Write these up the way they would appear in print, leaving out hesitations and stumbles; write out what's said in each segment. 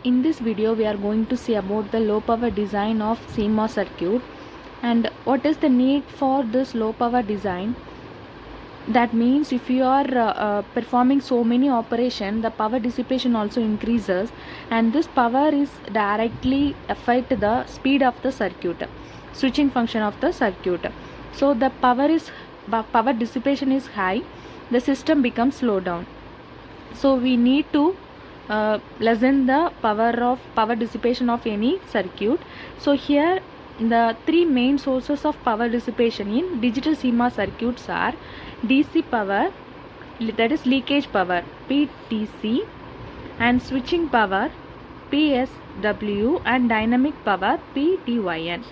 In this video we are going to see about the low power design of CMOS circuit and what is the need for this low power design. That means if you are performing so many operations, the power dissipation also increases, and this power is directly affect the speed of the circuit, switching function of the circuit. So the power dissipation is high, the system becomes slow down. So we need to lessen the power dissipation of any circuit. So here the three main sources of power dissipation in digital CMOS circuits are DC power, that is leakage power, PDC, and switching power, PSW, and dynamic power, PDYN.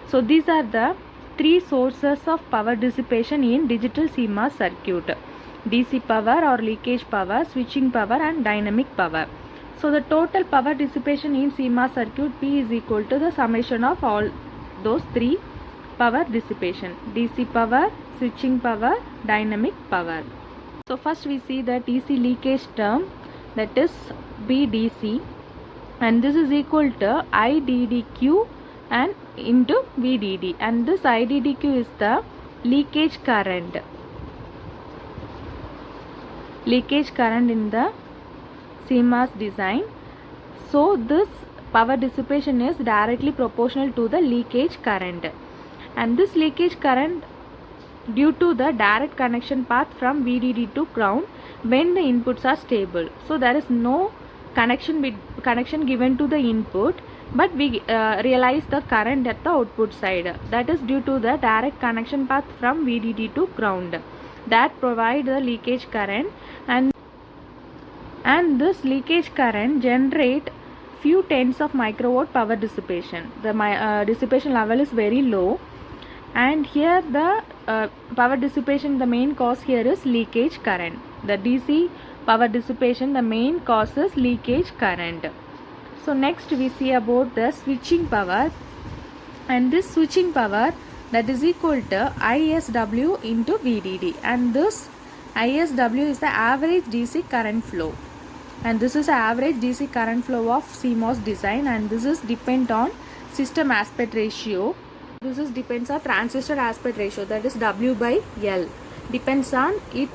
So these are the three sources of power dissipation in digital CMOS circuit: DC power or leakage power, switching power, and dynamic power. So the total power dissipation in CMOS circuit P is equal to the summation of all those three power dissipation: DC power, switching power, dynamic power. So first we see the DC leakage term, that is BDC, and this is equal to IDDQ and into VDD, and this IDDQ is the leakage current in the CMOS design. So this power dissipation is directly proportional to the leakage current, and this leakage current due to the direct connection path from VDD to ground when the inputs are stable. So there is no connection given to the input, but we realize the current at the output side. That is due to the direct connection path from VDD to ground that provide the leakage current, and this leakage current generate few tens of microwatt power dissipation. The dissipation level is very low, and here the power dissipation, the main cause here is leakage current. The DC power dissipation, the main cause is leakage current. So next we see about the switching power, and this switching power, that is equal to ISW into VDD, and this ISW is the average DC current flow, and this is average DC current flow of CMOS design, and this is depend on system aspect ratio. This is depends on transistor aspect ratio, that is W by L. Depends on it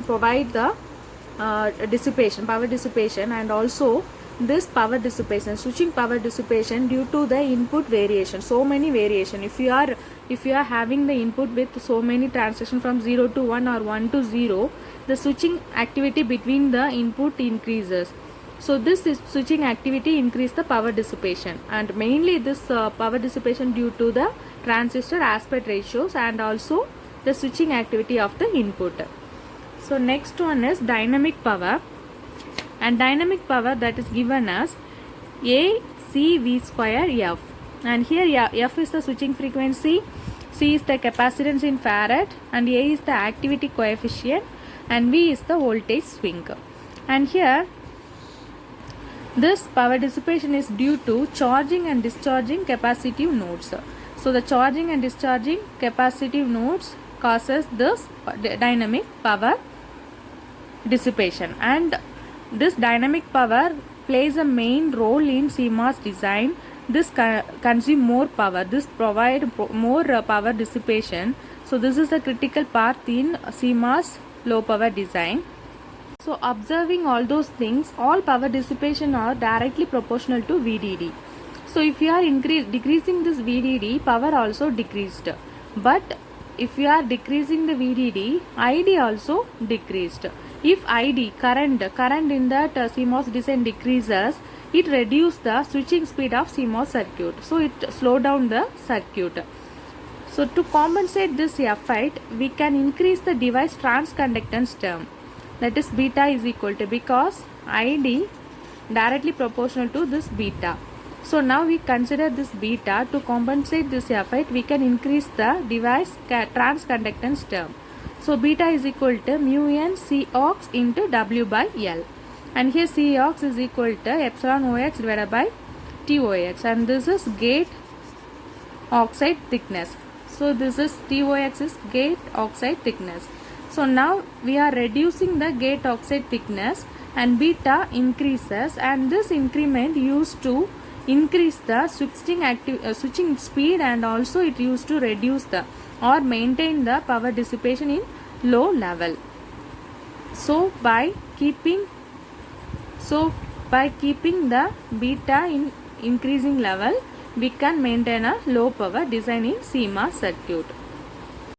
provide the power dissipation, and also this power dissipation, switching power dissipation due to the input variation, so many variation. If you are having the input with so many transition from 0 to 1 or 1 to 0, the switching activity between the input increases. So this is switching activity increase the power dissipation, and mainly this power dissipation due to the transistor aspect ratios and also the switching activity of the input. So next one is dynamic power, and dynamic power, that is given as ACV square F, and here F is the switching frequency, C is the capacitance in farad, and A is the activity coefficient, and V is the voltage swing. And here this power dissipation is due to charging and discharging capacitive nodes. So the charging and discharging capacitive nodes causes this dynamic power dissipation, and this dynamic power plays a main role in CMOS design. This consume more power, this provide more power dissipation. So this is the critical part in CMOS low power design. So observing all those things, all power dissipation are directly proportional to VDD. So if you are decreasing this VDD, power also decreased. But if you are decreasing the VDD, ID also decreased. If ID, current in that CMOS design decreases, it reduces the switching speed of CMOS circuit. So it slow down the circuit. So to compensate this effect, we can increase the device transconductance term, that is beta is equal to, because ID directly proportional to this beta. So now we consider this beta. To compensate this effect, we can increase the device transconductance term. So beta is equal to mu n Cox into W by L, and here Cox is equal to epsilon Ox divided by TOX, and this is gate oxide thickness. So this is TOX is gate oxide thickness. So now we are reducing the gate oxide thickness, and beta increases, and this increment used to increase the switching speed, and also it used to reduce the or maintain the power dissipation in low level. So by keeping the beta in increasing level, we can maintain a low power design in CMOS circuit.